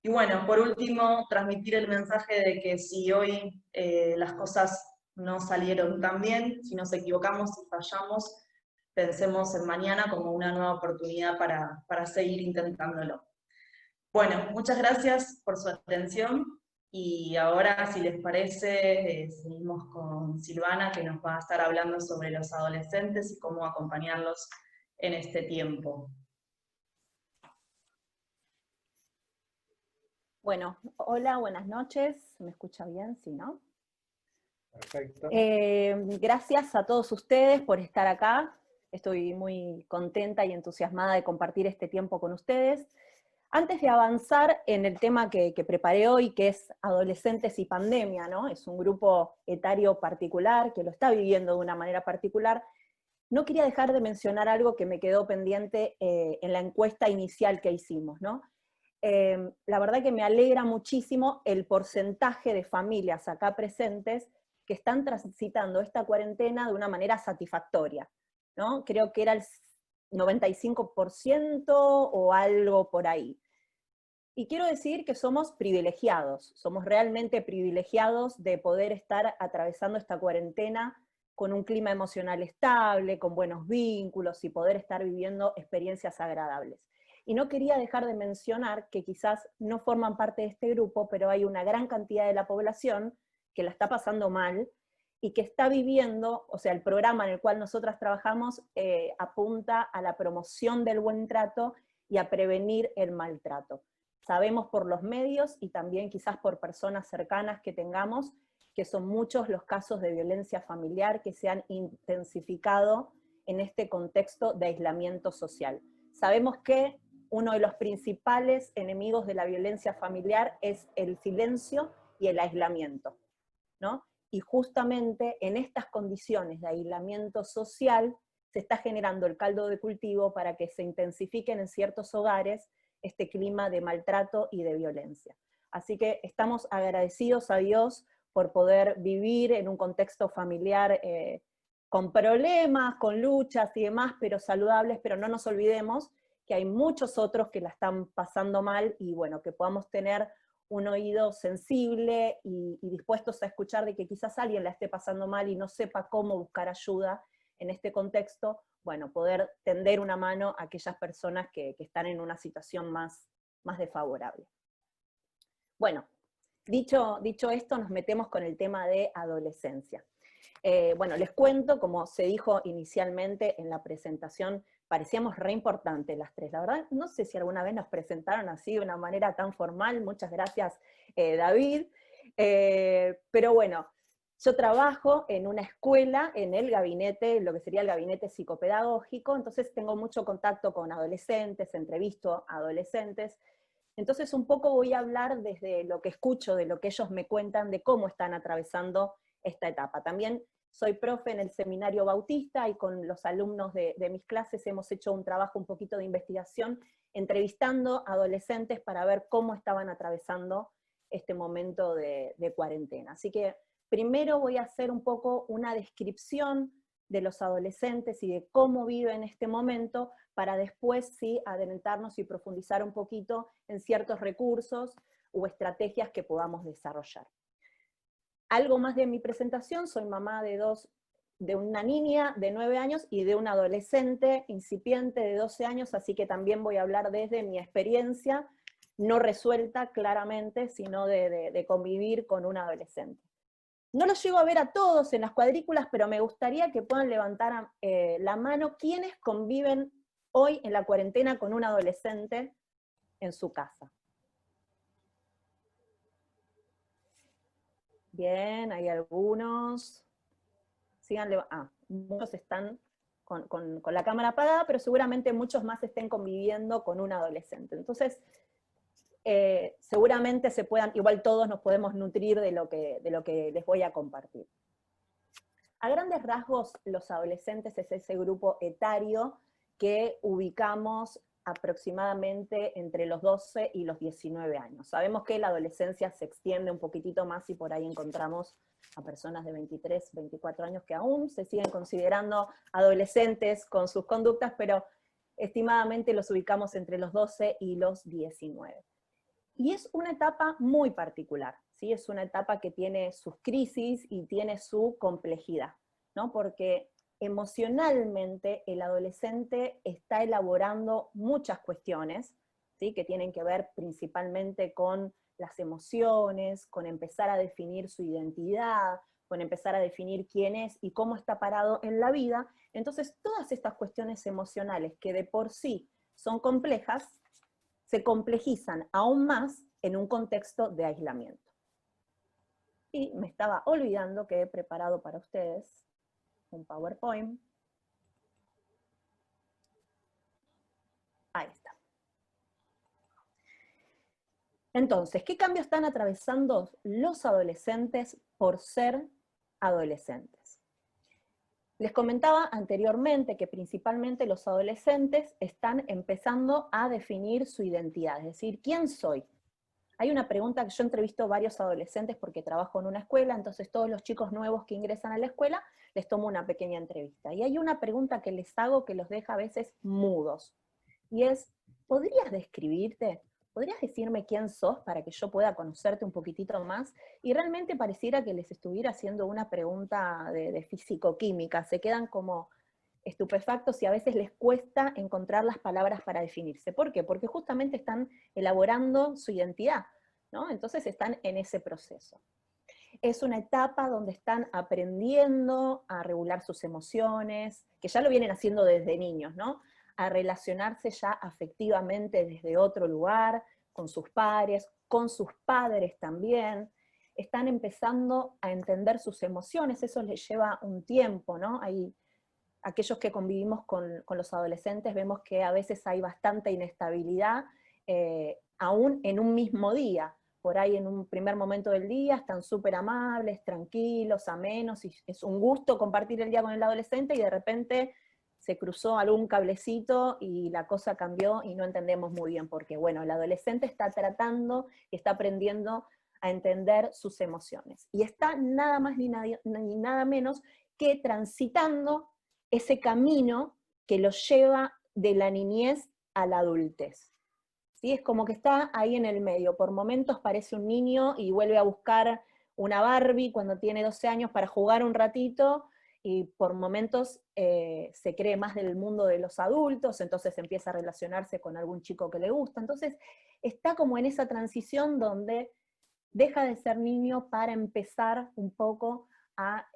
Y bueno, por último, transmitir el mensaje de que si hoy las cosas no salieron tan bien, si nos equivocamos, si fallamos, pensemos en mañana como una nueva oportunidad para seguir intentándolo. Bueno, muchas gracias por su atención y ahora, si les parece, seguimos con Silvana, que nos va a estar hablando sobre los adolescentes y cómo acompañarlos en este tiempo. Bueno, hola, buenas noches. ¿Me escucha bien? Sí, ¿no? Perfecto. Gracias a todos ustedes por estar acá. Estoy muy contenta y entusiasmada de compartir este tiempo con ustedes. Antes de avanzar en el tema que preparé hoy, que es adolescentes y pandemia, ¿no? Es un grupo etario particular que lo está viviendo de una manera particular. No quería dejar de mencionar algo que me quedó pendiente en la encuesta inicial que hicimos, ¿no? La verdad que me alegra muchísimo el porcentaje de familias acá presentes que están transitando esta cuarentena de una manera satisfactoria, ¿no? Creo que era el 95% o algo por ahí. Y quiero decir que somos privilegiados, somos realmente privilegiados de poder estar atravesando esta cuarentena con un clima emocional estable, con buenos vínculos y poder estar viviendo experiencias agradables. Y no quería dejar de mencionar que quizás no forman parte de este grupo, pero hay una gran cantidad de la población que la está pasando mal y que está viviendo, o sea, el programa en el cual nosotras trabajamos apunta a la promoción del buen trato y a prevenir el maltrato. Sabemos por los medios y también quizás por personas cercanas que tengamos que son muchos los casos de violencia familiar que se han intensificado en este contexto de aislamiento social. Sabemos que uno de los principales enemigos de la violencia familiar es el silencio y el aislamiento, ¿no? Y justamente en estas condiciones de aislamiento social se está generando el caldo de cultivo para que se intensifiquen en ciertos hogares este clima de maltrato y de violencia. Así que estamos agradecidos a Dios por poder vivir en un contexto familiar con problemas, con luchas y demás, pero saludables, pero no nos olvidemos que hay muchos otros que la están pasando mal y bueno, que podamos tener un oído sensible y dispuestos a escuchar de que quizás alguien la esté pasando mal y no sepa cómo buscar ayuda en este contexto, bueno, poder tender una mano a aquellas personas que están en una situación más desfavorable. Bueno, dicho esto, nos metemos con el tema de adolescencia. Bueno, les cuento, como se dijo inicialmente en la presentación, parecíamos re importantes las tres. La verdad, no sé si alguna vez nos presentaron así de una manera tan formal. Muchas gracias, David. Pero bueno, yo trabajo en una escuela, en el gabinete, lo que sería el gabinete psicopedagógico, entonces tengo mucho contacto con adolescentes, entrevisto a adolescentes. Entonces un poco voy a hablar desde lo que escucho, de lo que ellos me cuentan, de cómo están atravesando esta etapa. También soy profe en el Seminario Bautista y con los alumnos de mis clases hemos hecho un trabajo un poquito de investigación, entrevistando a adolescentes para ver cómo estaban atravesando este momento de cuarentena. Así que primero voy a hacer un poco una descripción de los adolescentes y de cómo viven este momento, para después sí adentrarnos y profundizar un poquito en ciertos recursos o estrategias que podamos desarrollar. Algo más de mi presentación: soy mamá de una niña de 9 años y de un adolescente incipiente de 12 años, así que también voy a hablar desde mi experiencia, no resuelta claramente, sino de convivir con un adolescente. No los llego a ver a todos en las cuadrículas, pero me gustaría que puedan levantar la mano quienes conviven hoy en la cuarentena con un adolescente en su casa. Bien, hay algunos. Síganle. Muchos están con la cámara apagada, pero seguramente muchos más estén conviviendo con un adolescente. Entonces, seguramente igual todos nos podemos nutrir de lo que les voy a compartir. A grandes rasgos, los adolescentes es ese grupo etario que ubicamos aproximadamente entre los 12 y los 19 años. Sabemos que la adolescencia se extiende un poquitito más y por ahí encontramos a personas de 23, 24 años que aún se siguen considerando adolescentes con sus conductas, pero estimadamente los ubicamos entre los 12 y los 19. Y es una etapa muy particular, ¿sí? Es una etapa que tiene sus crisis y tiene su complejidad, ¿no? Porque emocionalmente el adolescente está elaborando muchas cuestiones, ¿sí? Que tienen que ver principalmente con las emociones, con empezar a definir su identidad, con empezar a definir quién es y cómo está parado en la vida. Entonces, todas estas cuestiones emocionales que de por sí son complejas, se complejizan aún más en un contexto de aislamiento. Y me estaba olvidando que he preparado para ustedes un PowerPoint. Ahí está. Entonces, ¿qué cambios están atravesando los adolescentes por ser adolescentes? Les comentaba anteriormente que principalmente los adolescentes están empezando a definir su identidad, es decir, ¿quién soy? Hay una pregunta que yo entrevisto varios adolescentes porque trabajo en una escuela, entonces todos los chicos nuevos que ingresan a la escuela les tomo una pequeña entrevista. Y hay una pregunta que les hago que los deja a veces mudos, y es, ¿podrías describirte? ¿Podrías decirme quién sos para que yo pueda conocerte un poquitito más? Y realmente pareciera que les estuviera haciendo una pregunta de físico-química, se quedan como estupefactos y a veces les cuesta encontrar las palabras para definirse. ¿Por qué? Porque justamente están elaborando su identidad, ¿no? Entonces están en ese proceso. Es una etapa donde están aprendiendo a regular sus emociones, que ya lo vienen haciendo desde niños, ¿no? A relacionarse ya afectivamente desde otro lugar, con sus pares, con sus padres también. Están empezando a entender sus emociones, eso les lleva un tiempo, ¿no? Hay aquellos que convivimos con los adolescentes vemos que a veces hay bastante inestabilidad, aún en un mismo día. Por ahí en un primer momento del día están súper amables, tranquilos, amenos, y es un gusto compartir el día con el adolescente, y de repente se cruzó algún cablecito y la cosa cambió y no entendemos muy bien por qué. Bueno, el adolescente está tratando y está aprendiendo a entender sus emociones. Y está nada más ni nada menos que transitando ese camino que lo lleva de la niñez a la adultez. ¿Sí? Es como que está ahí en el medio. Por momentos parece un niño y vuelve a buscar una Barbie cuando tiene 12 años para jugar un ratito, y por momentos se cree más del mundo de los adultos, entonces empieza a relacionarse con algún chico que le gusta. Entonces está como en esa transición donde deja de ser niño para empezar un poco a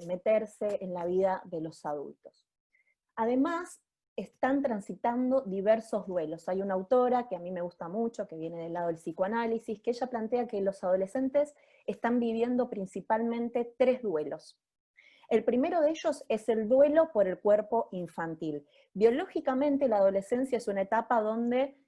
meterse en la vida de los adultos. Además, están transitando diversos duelos. Hay una autora que a mí me gusta mucho, que viene del lado del psicoanálisis, que ella plantea que los adolescentes están viviendo principalmente 3 duelos. El primero de ellos es el duelo por el cuerpo infantil. Biológicamente la adolescencia es una etapa donde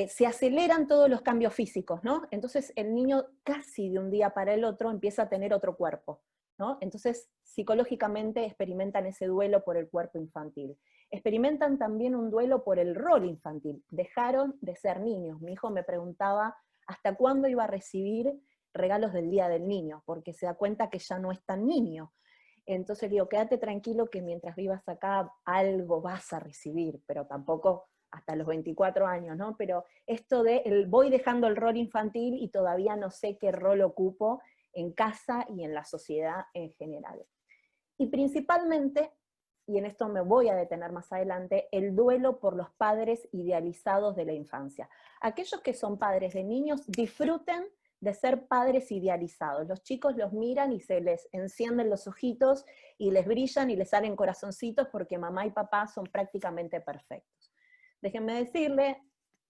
se aceleran todos los cambios físicos, ¿no? Entonces el niño casi de un día para el otro empieza a tener otro cuerpo, ¿no? Entonces psicológicamente experimentan ese duelo por el cuerpo infantil. Experimentan también un duelo por el rol infantil. Dejaron de ser niños. Mi hijo me preguntaba hasta cuándo iba a recibir regalos del Día del Niño, porque se da cuenta que ya no es tan niño. Entonces le digo, quédate tranquilo que mientras vivas acá algo vas a recibir, pero tampoco hasta los 24 años, ¿no? Pero esto de voy dejando el rol infantil y todavía no sé qué rol ocupo en casa y en la sociedad en general. Y principalmente, y en esto me voy a detener más adelante, el duelo por los padres idealizados de la infancia. Aquellos que son padres de niños disfruten de ser padres idealizados. Los chicos los miran y se les encienden los ojitos y les brillan y les salen corazoncitos porque mamá y papá son prácticamente perfectos. Déjenme decirle,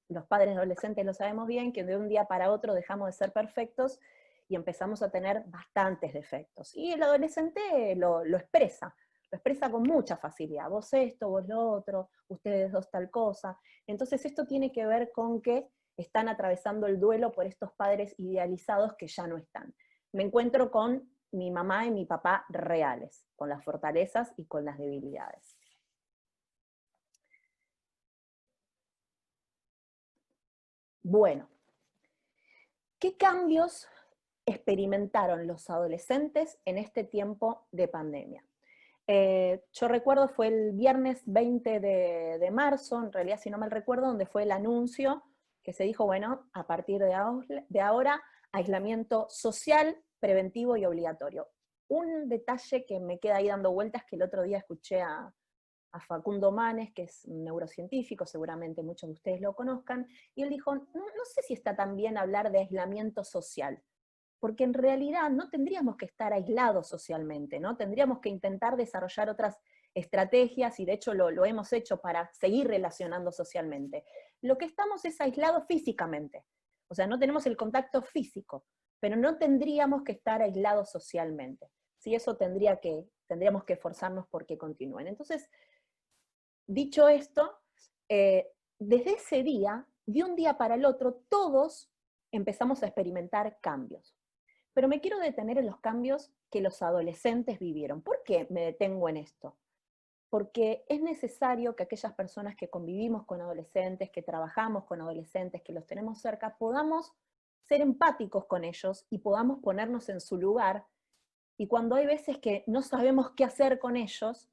los padres adolescentes lo sabemos bien, que de un día para otro dejamos de ser perfectos y empezamos a tener bastantes defectos. Y el adolescente lo expresa con mucha facilidad. Vos esto, vos lo otro, ustedes dos tal cosa. Entonces esto tiene que ver con que están atravesando el duelo por estos padres idealizados que ya no están. Me encuentro con mi mamá y mi papá reales, con las fortalezas y con las debilidades. Bueno, ¿qué cambios experimentaron los adolescentes en este tiempo de pandemia? Yo recuerdo, fue el viernes 20 de marzo, en realidad si no mal recuerdo, donde fue el anuncio que se dijo, bueno, a partir de ahora, aislamiento social, preventivo y obligatorio. Un detalle que me queda ahí dando vueltas, que el otro día escuché a Facundo Manes, que es un neurocientífico, seguramente muchos de ustedes lo conozcan, y él dijo, no sé si está tan bien hablar de aislamiento social, porque en realidad no tendríamos que estar aislados socialmente, ¿no? Tendríamos que intentar desarrollar otras estrategias, y de hecho lo hemos hecho para seguir relacionando socialmente. Lo que estamos es aislados físicamente, o sea, no tenemos el contacto físico, pero no tendríamos que estar aislados socialmente. ¿Sí? Eso tendríamos que esforzarnos porque continúen. Entonces, dicho esto, desde ese día, de un día para el otro, todos empezamos a experimentar cambios. Pero me quiero detener en los cambios que los adolescentes vivieron. ¿Por qué me detengo en esto? Porque es necesario que aquellas personas que convivimos con adolescentes, que trabajamos con adolescentes, que los tenemos cerca, podamos ser empáticos con ellos y podamos ponernos en su lugar. Y cuando hay veces que no sabemos qué hacer con ellos,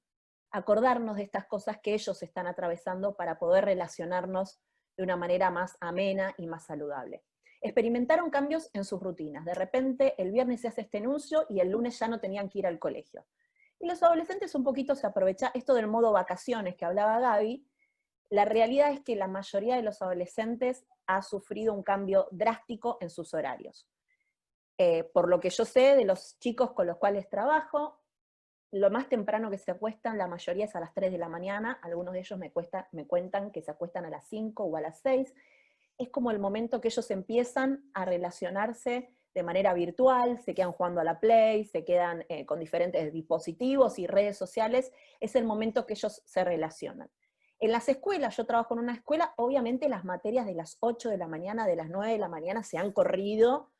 acordarnos de estas cosas que ellos están atravesando para poder relacionarnos de una manera más amena y más saludable. Experimentaron cambios en sus rutinas. De repente, el viernes se hace este anuncio y el lunes ya no tenían que ir al colegio. Y los adolescentes un poquito se aprovechan, esto del modo vacaciones que hablaba Gaby, la realidad es que la mayoría de los adolescentes ha sufrido un cambio drástico en sus horarios. Por lo que yo sé de los chicos con los cuales trabajo, lo más temprano que se acuestan, la mayoría es a las 3 de la mañana, algunos de ellos me cuentan que se acuestan a las 5 o a las 6, es como el momento que ellos empiezan a relacionarse de manera virtual, se quedan jugando a la Play, se quedan con diferentes dispositivos y redes sociales, es el momento que ellos se relacionan. En las escuelas, yo trabajo en una escuela, obviamente las materias de las 8 de la mañana, de las 9 de la mañana se han corrido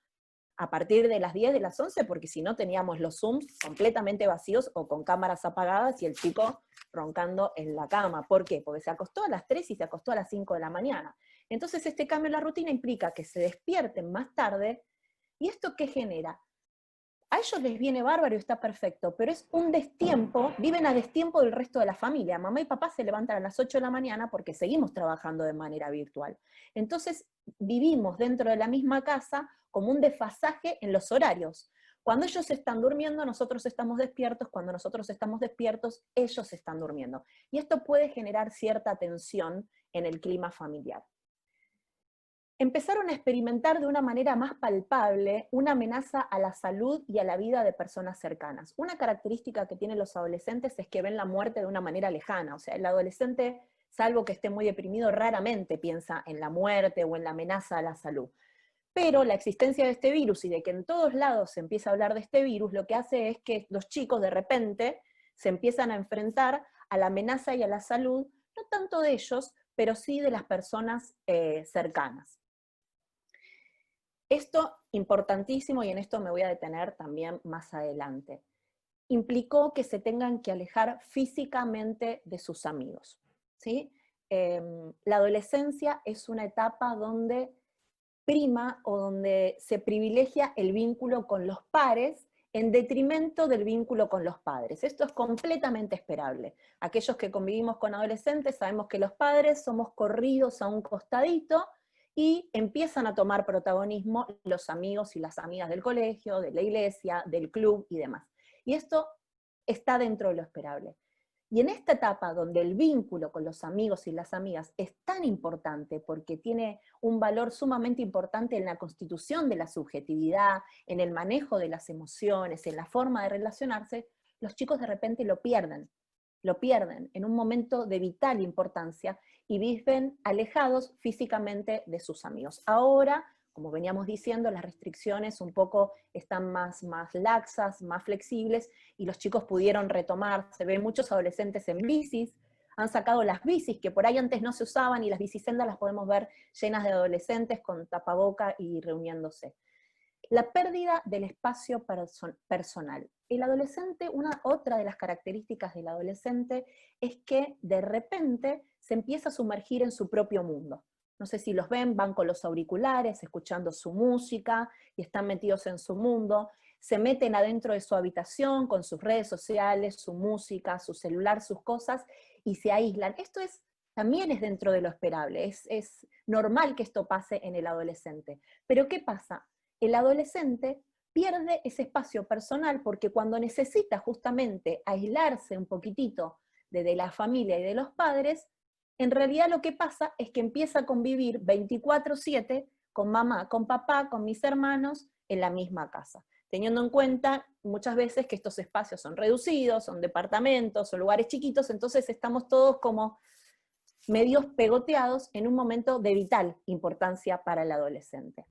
a partir de las 10, de las 11, porque si no teníamos los Zooms completamente vacíos o con cámaras apagadas y el chico roncando en la cama. ¿Por qué? Porque se acostó a las 3 y se acostó a las 5 de la mañana. Entonces este cambio en la rutina implica que se despierten más tarde, ¿y esto qué genera? A ellos les viene bárbaro y está perfecto, pero es un destiempo, viven a destiempo del resto de la familia. Mamá y papá se levantan a las 8 de la mañana porque seguimos trabajando de manera virtual. Entonces vivimos dentro de la misma casa como un desfasaje en los horarios. Cuando ellos están durmiendo, nosotros estamos despiertos, cuando nosotros estamos despiertos, ellos están durmiendo. Y esto puede generar cierta tensión en el clima familiar. Empezaron a experimentar de una manera más palpable una amenaza a la salud y a la vida de personas cercanas. Una característica que tienen los adolescentes es que ven la muerte de una manera lejana, o sea, el adolescente, salvo que esté muy deprimido, raramente piensa en la muerte o en la amenaza a la salud. Pero la existencia de este virus y de que en todos lados se empieza a hablar de este virus, lo que hace es que los chicos de repente se empiezan a enfrentar a la amenaza y a la salud, no tanto de ellos, pero sí de las personas cercanas. Esto, importantísimo, y en esto me voy a detener también más adelante, implicó que se tengan que alejar físicamente de sus amigos, ¿sí? La adolescencia es una etapa donde prima o donde se privilegia el vínculo con los pares en detrimento del vínculo con los padres. Esto es completamente esperable. Aquellos que convivimos con adolescentes sabemos que los padres somos corridos a un costadito y empiezan a tomar protagonismo los amigos y las amigas del colegio, de la iglesia, del club y demás. Y esto está dentro de lo esperable. Y en esta etapa donde el vínculo con los amigos y las amigas es tan importante porque tiene un valor sumamente importante en la constitución de la subjetividad, en el manejo de las emociones, en la forma de relacionarse, los chicos de repente lo pierden en un momento de vital importancia y viven alejados físicamente de sus amigos. Ahora, como veníamos diciendo, las restricciones un poco están más laxas, más flexibles, y los chicos pudieron retomar. Se ven muchos adolescentes en bicis, han sacado las bicis que por ahí antes no se usaban, y las bicisendas las podemos ver llenas de adolescentes con tapaboca y reuniéndose. La pérdida del espacio personal. El adolescente, otra de las características del adolescente es que de repente se empieza a sumergir en su propio mundo. No sé si los ven, van con los auriculares, escuchando su música y están metidos en su mundo. Se meten adentro de su habitación con sus redes sociales, su música, su celular, sus cosas, y se aíslan. Esto es también es dentro de lo esperable, es normal que esto pase en el adolescente. Pero ¿qué pasa? El adolescente pierde ese espacio personal porque cuando necesita justamente aislarse un poquitito de la familia y de los padres, en realidad lo que pasa es que empieza a convivir 24/7 con mamá, con papá, con mis hermanos, en la misma casa. Teniendo en cuenta muchas veces que estos espacios son reducidos, son departamentos, son lugares chiquitos, entonces estamos todos como medios pegoteados en un momento de vital importancia para el adolescente.